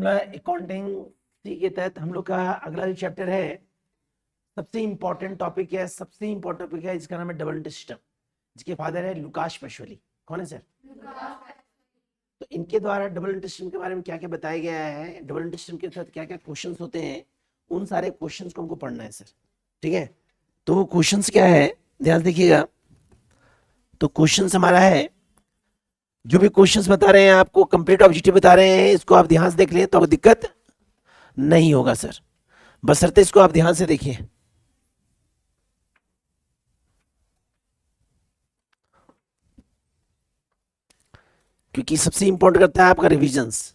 Accounting सी के तहत हम लोग का अगला जो चैप्टर है, सबसे इंपॉर्टेंट टॉपिक है जिसका नाम है डबल इंटरेस्ट सिस्टम, जिसके फादर है लुकास पैशवेली। कौन है सर? तो इनके द्वारा डबल इंटरेस्ट सिस्टम के बारे में क्या क्या बताया गया है, डबल इंटरेस्ट सिस्टम के साथ क्या क्या क्वेश्चंस होते हैं, उन सारे क्वेश्चंस को हमको पढ़ना है सर। ठीक है, तो वो क्वेश्चंस क्या है, ध्यान देखिएगा। तो क्वेश्चंस हमारा है, जो भी क्वेश्चंस बता रहे हैं आपको, कंप्लीट ऑब्जेक्टिव बता रहे हैं, इसको आप ध्यान से देख लें तो आपको दिक्कत नहीं होगा सर, बशर्ते इसको आप ध्यान से देखिए। क्योंकि सबसे इंपॉर्टेंट करता है आपका रिविजन्स,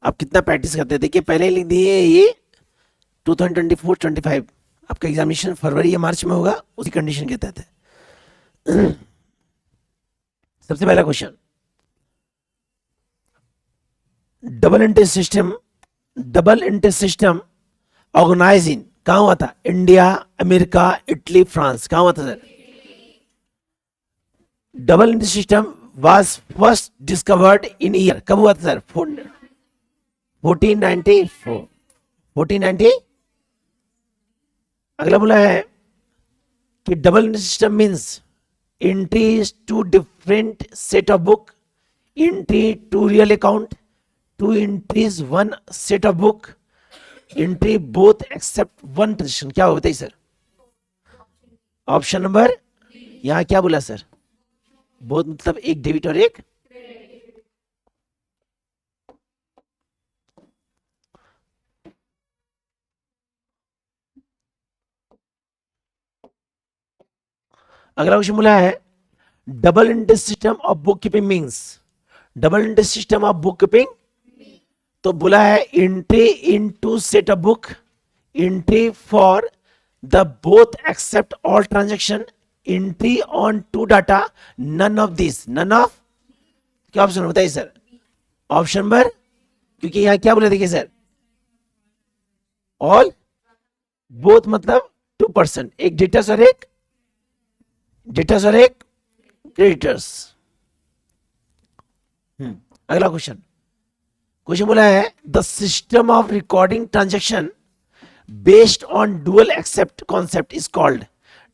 आप कितना प्रैक्टिस करते हैं। देखिए पहले लिख दिए ये 2024-25 आपका एग्जामिनेशन फरवरी या मार्च में होगा, उसी कंडीशन के तहत है। सबसे पहला question, double interest system organize in, कहां हुआ था? India, America, Italy, France. कहां हुआ था sir? Double interest system was first discovered in year, कब हुआ था सर? 1490। अगला बोला है कि double interest system means entries to different set of book, entry to real account, two entries one set of book, entry both except one transaction। क्या होता है सर? ऑप्शन नंबर, यहाँ क्या बोला सर? बोथ मतलब एक डेबिट और एक। अगला क्वेश्चन बोला है double interest system of book keeping means, double interest system of book keeping, तो बोला है entry in two set of book, entry for the both aspect all transaction, entry on two data, none of this. None of क्या option बताइए sir? Option number, क्योंकि यहां क्या बोले देखिए सर, ऑल, बोथ मतलब 2%, एक डेटर्स और एक क्रेडिटर्स। अगला क्वेश्चन बोला है the system of recording transaction based on dual aspect concept is called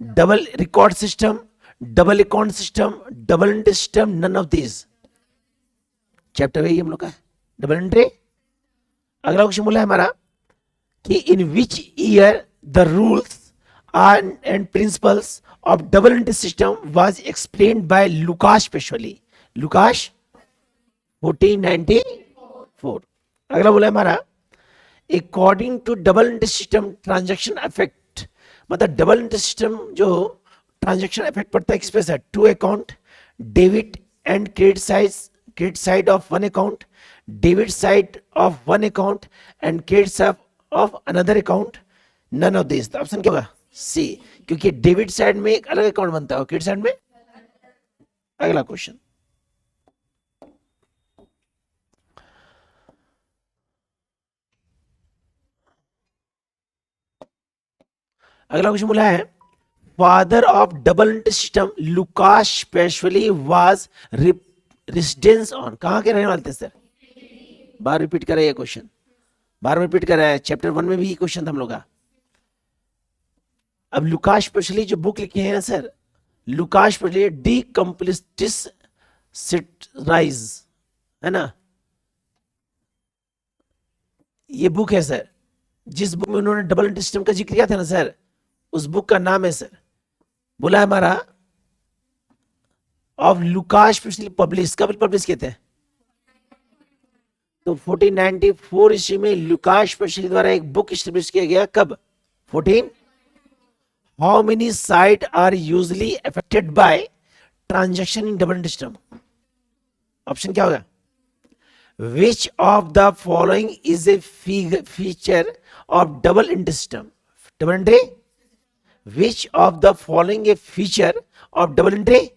double record system, double account system, double entry system, none of this. Chapter वही हम लोग का डबल एंट्री। अगला क्वेश्चन बोला है हमारा कि in which year the rules and principles of double interest system was explained by Lukash Pashwali। Lukash 1494। अगला बोला है हमारा according to double interest system transaction effect, मतलब डबल इंटरेस्ट सिस्टम जो ट्रांजैक्शन इफेक्ट पड़ता है किस पे sir? Two account, debit and credit side of one account, debit side of one account and credit side of another account, none of this. Option क्या होगा? सी, क्योंकि debit side में एक अलग अकाउंट बनता है, क्रेडिट साइड में। अगला क्वेश्चन, बोला है father of double interest system Lucas Pacioli was residence on, कहां के रहने वाले थे सर? बार रिपीट कर रहा है ये क्वेश्चन, बार रिपीट कर रहा है, चैप्टर 1 में भी ये क्वेश्चन था हम लोग का। अब लुकास पैशवेली जो बुक लिखे हैं ना सर, लुकास पैशवेली डी कंप्लीटिस सिटराइज, है ना, ये बुक है सर। जिस बुक में उन्होंने डबल इंटरेस्ट सिस्टम का जिक्र किया था ना सर, उस बुक का नाम है सर, बोला है हमारा ऑफ लुकास पैशवेली पब्लिश, कब पब्लिश किए थे? तो 1494 ईस्वी में लुकास पैशवेली द्वारा एक बुक एस्टेब्लिश किया गया। कब? 14। How many sites are usually affected by transaction in double interest system? Option क्या होगा? Which of the following is a feature of double interest system? Double entry. Which of the following a feature of double entry?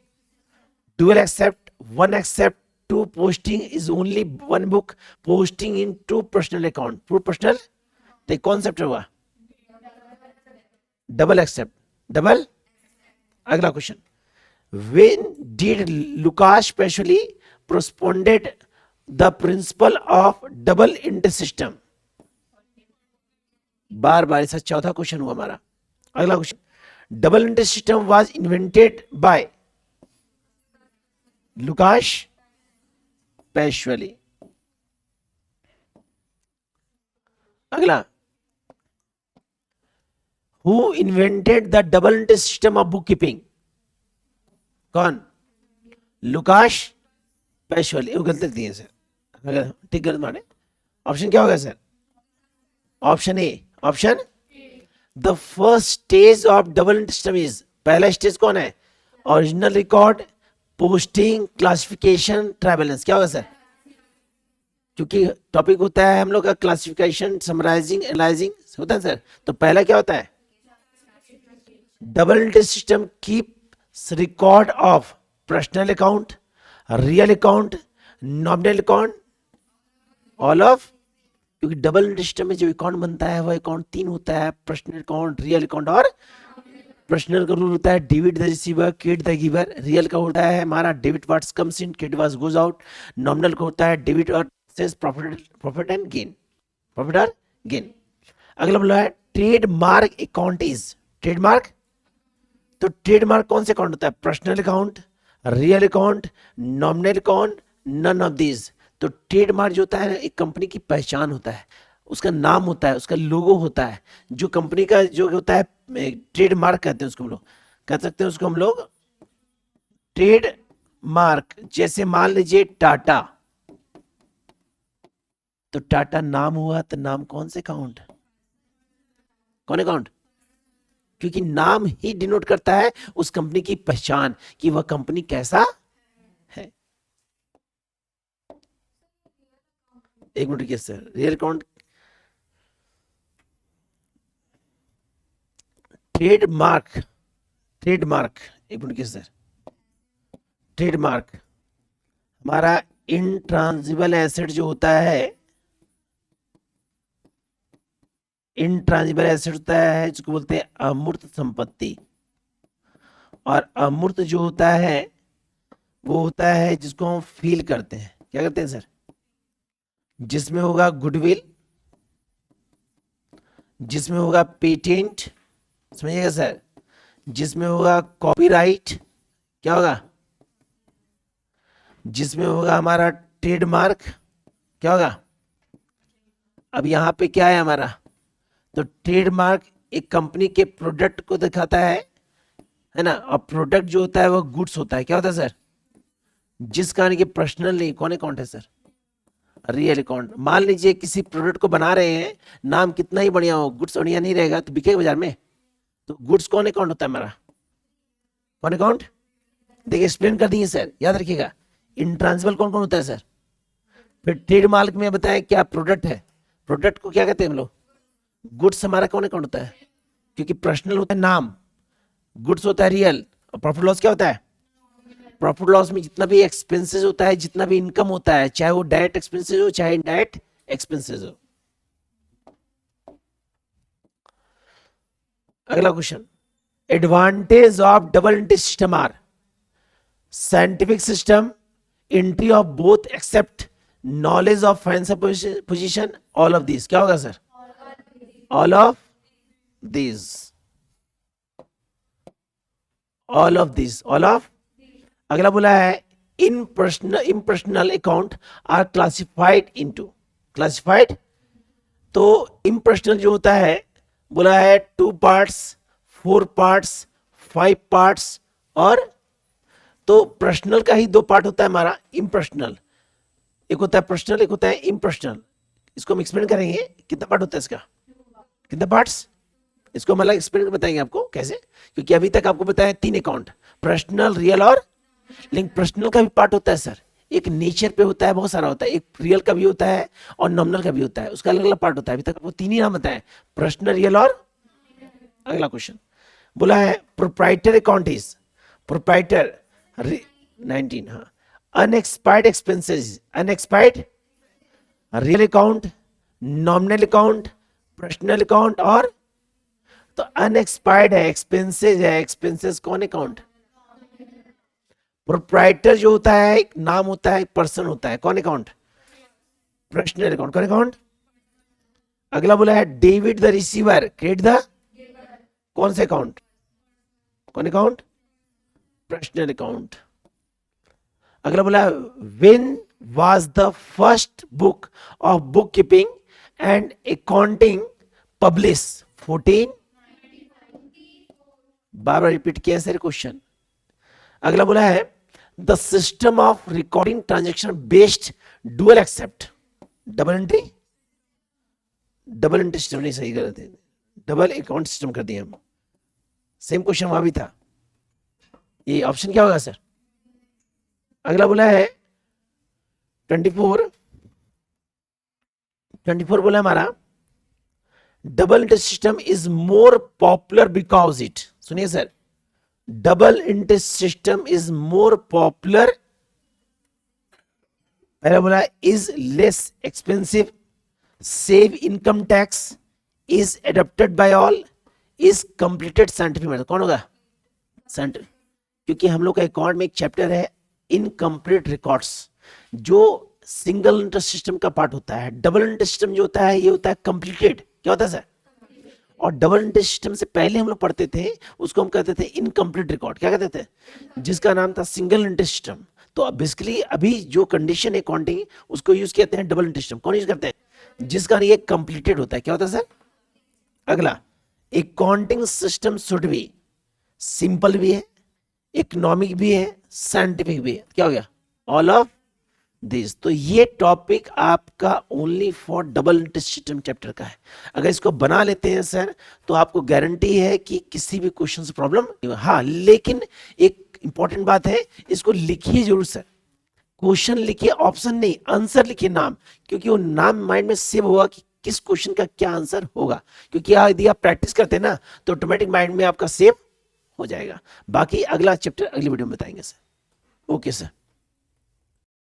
Dual accept, one accept, two posting is only one book, posting in two personal account, two personal। तो concept हुआ double except, double. अगला question, when did Lucas Pacioli propounded the principle of double interest system. बार बार ऐसा चौथा question हुआ हमारा। अगला question, double interest system was invented by Lucas Pacioli. अगला, who invented the double interest system of book keeping? कौन? Lucas Pacioli. वो गलत लिख दिए सर, अगर ठीक गलत माने। ऑप्शन क्या होगा sir? Option A. Option, the first stage of double interest system is, पहला स्टेज कौन है? Original record, posting, classification, trial balance. क्या होगा सर? क्योंकि टॉपिक होता है हम लोग का क्लासिफिकेशन, समराइजिंग, एनालाइजिंग होता है सर। तो पहला क्या होता है? Double interest system keeps record of personal account, real account, nominal account, all of. क्योंकि डबल इंटरेस्ट सिस्टम में जो अकाउंट बनता है वह अकाउंट 3 होता है, पर्सनल अकाउंट, रियल अकाउंट और पर्सनल का रूल होता है debit the receiver, credit the giver. Real का होता है हमारा debit what's comes in, credit what's goes out. Nominal का होता है डेबिट और sales profit and gain, profit और गेन। अगला बोला है ट्रेडमार्क अकाउंट इज, ट्रेडमार्क। तो ट्रेडमार्क कौन से अकाउंट होता है? Personal account, real account, nominal account, none of this. तो ट्रेडमार्क जो होता है एक कंपनी की पहचान होता है, उसका नाम होता है, उसका लोगो होता है, जो कंपनी का जो होता है ट्रेडमार्क कहते हैं उसको हम लोग, कह सकते हैं उसको हम लोग ट्रेड मार्क। जैसे मान लीजिए टाटा, तो टाटा नाम हुआ, तो नाम कौन से अकाउंट? कौन अकाउंट? क्योंकि नाम ही डिनोट करता है उस कंपनी की पहचान कि वह कंपनी कैसा है। एक मिनट रुकिए sir, real account, trademark, trademark, एक मिनट रुकिए सर। ट्रेडमार्क हमारा इनट्रांजिबल एसेट जो होता है, इनट्रांजिबल एसेट होता है जिसको बोलते हैं अमूर्त संपत्ति। और अमूर्त जो होता है वो होता है जिसको हम फील करते हैं। क्या करते हैं सर? जिसमें होगा गुडविल, जिसमें होगा पेटेंट, समझिएगा सर, जिसमें होगा कॉपीराइट, क्या होगा? जिसमें होगा हमारा ट्रेडमार्क, क्या होगा? अब यहां पे क्या है हमारा? तो ट्रेडमार्क एक कंपनी के प्रोडक्ट को दिखाता है ना, और प्रोडक्ट जो होता है वो गुड्स होता है। क्या होता है सर? जिस कारण के पर्सनल नहीं, कौन अकाउंट है सर? Real account. मान लीजिए किसी प्रोडक्ट को बना रहे हैं, नाम कितना ही बढ़िया हो, गुड्स बढ़िया नहीं रहेगा तो बिकेगा बाजार में। तो गुड्स कौन अकाउंट होता है हमारा? कौन अकाउंट? देखिए एक्सप्लेन कर दिए सर, याद रखिएगा। इंट्रांजिबल कौन कौन होता है सर? फिर ट्रेडमार्क में बताया क्या प्रोडक्ट है, प्रोडक्ट को क्या कहते हैं हम लोग? गुड्स हमारा कौन अकाउंट होता है? क्योंकि पर्सनल होता है नाम, गुड्स होता है रियल, और प्रॉफिट लॉस क्या होता है? प्रॉफिट लॉस में जितना भी एक्सपेंसेस होता है, जितना भी इनकम होता है, चाहे वो डायरेक्ट एक्सपेंसेस हो चाहे इनडायरेक्ट एक्सपेंसेस हो। अगला question, advantage of double entry system are scientific system, entry of both aspect, knowledge of financial position, all of this. क्या होगा sir? All of this, all of this, all of. अगला बोला है impersonal account are classified into, classified. तो impersonal जो होता है बोला है 2 पार्ट्स, 4 पार्ट्स, 5 पार्ट्स, और तो पर्सनल का ही 2 पार्ट होता है हमारा इम्पर्सनल। एक होता है पर्सनल, एक होता है इम्पर्सनल। इसको हम एक्सप्लेन करेंगे कितना पार्ट होता है इसका, कितने पार्ट्स, इसको मतलब एक्सप्लेन बताएंगे आपको कैसे। क्योंकि अभी तक आपको बताया 3 अकाउंट, पर्सनल, रियल और, लेकिन पर्सनल का भी पार्ट होता है सर, एक नेचर पे होता है, बहुत सारा होता है, एक रियल का भी होता है और नॉमिनल का भी होता है, उसका अलग अलग पार्ट होता है। अभी तक आपको 3 ही नाम बताए, पर्सनल, रियल और। अगला क्वेश्चन बोला है प्रोप्राइटर अकाउंट इज, प्रोप्राइटर 19, हाँ, unexpired expenses, unexpired, real account, nominal account, personal account और। तो अनएक्सपायर्ड है, एक्सपेंसेस है, एक्सपेंसेस कौन अकाउंट? प्रोप्राइटर जो होता है एक नाम होता है, एक पर्सन होता है, कौन अकाउंट? पर्सनल अकाउंट, कौन अकाउंट? अगला बोला है debit the receiver, credit the, कौन से अकाउंट? कौन अकाउंट? Personal account. अगला बोला है when was the first book of book keeping and accounting publish? 14, बार बार रिपीट किया सर क्वेश्चन। अगला बोला है the system of recording transaction based dual aspect, double entry, double entry system नहीं, सही गलत है, डबल अकाउंट सिस्टम कर दिया हम। सेम क्वेश्चन वहां भी था, ये ऑप्शन क्या होगा सर? अगला बोला है 24 बोला हमारा double interest system is more popular because it, सुनिए sir, double interest system is more popular, पहला बोला is less expensive, save income tax, is adopted by all, is completed scientific method. कौन होगा? साइंटिफिक, क्योंकि हम लोग का अकाउंट में एक चैप्टर है इनकम्प्लीट रिकॉर्ड्स, जो सिंगल इंटरेस्ट सिस्टम का पार्ट होता है। डबल इंटरेस्ट सिस्टम जो होता है ये होता है कंप्लीटेड, क्या होता है सर? और डबल इंटरेस्ट सिस्टम से पहले हम लोग पढ़ते थे उसको हम कहते थे इनकम्प्लीट रिकॉर्ड, क्या कहते थे? जिसका नाम था सिंगल इंटरेस्ट सिस्टम। तो बेसिकली अभी जो कंडीशन है अकाउंटिंग उसको यूज करते हैं डबल इंटरेस्ट सिस्टम। कौन यूज करते हैं? जिसका ये कंप्लीटेड होता है, क्या होता है सर? अगला accounting system should be simple भी है, इकोनॉमिक भी है, साइंटिफिक भी है, क्या हो गया? All of this. तो ये टॉपिक आपका only for double interest system chapter का है। अगर इसको बना लेते हैं सर तो आपको गारंटी है कि किसी भी क्वेश्चन से प्रॉब्लम नहीं होगा। हाँ, लेकिन एक इंपॉर्टेंट बात है, इसको लिखिए जरूर सर, क्वेश्चन लिखिए, ऑप्शन नहीं, आंसर लिखिए, नाम, क्योंकि वो नाम माइंड में सेव होगा कि किस क्वेश्चन का क्या आंसर होगा। क्योंकि यदि आप प्रैक्टिस करते हैं ना तो ऑटोमेटिक माइंड में आपका सेव हो जाएगा। बाकी अगला चैप्टर अगली वीडियो में बताएंगे सर। Okay sir.